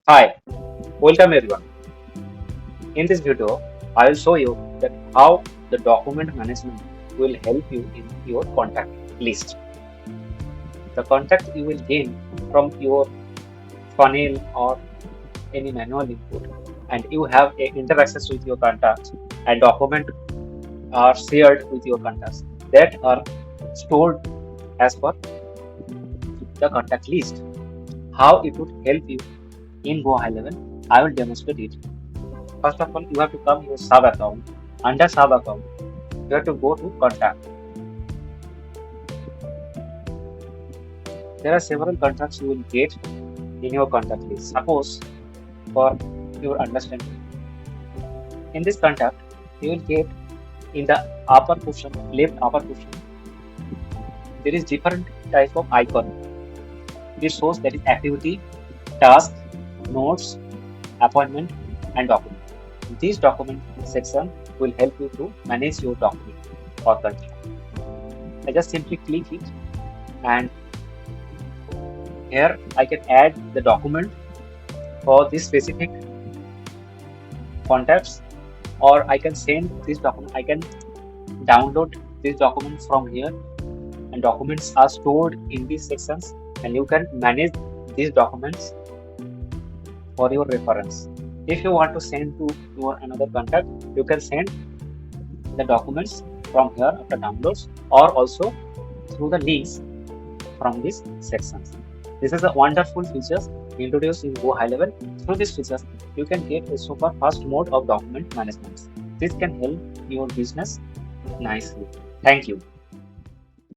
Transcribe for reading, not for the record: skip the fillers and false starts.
Hi, welcome everyone. In this video, I will show you that how the document management will help you in your contact list. The contact you will gain from your funnel or any manual input, and you have a interaccess with your contacts, and document are shared with your contacts that are stored as per the contact list. How it would help you in GoHighlevel, I will demonstrate it. First of all, you have to come your sub account. Under sub account, you have to go to contact. There are several contacts you will get in your contact list. Suppose, for your understanding, in this contact, you will get in the upper portion, left upper portion, there is different type of icon. This shows that is activity, task, notes, appointment, and document. This document section will help you to manage your document or contact. I just simply click it, and here I can add the document for this specific contacts, or I can send this document. I can download this document from here, and documents are stored in these sections, and you can manage these documents for your reference. If you want to send to your another contact, you can send the documents from here after downloads, or also through the links from these sections. This is a wonderful feature introduced in GoHighlevel. Through these features, you can get a super fast mode of document management. This can help your business nicely. Thank you.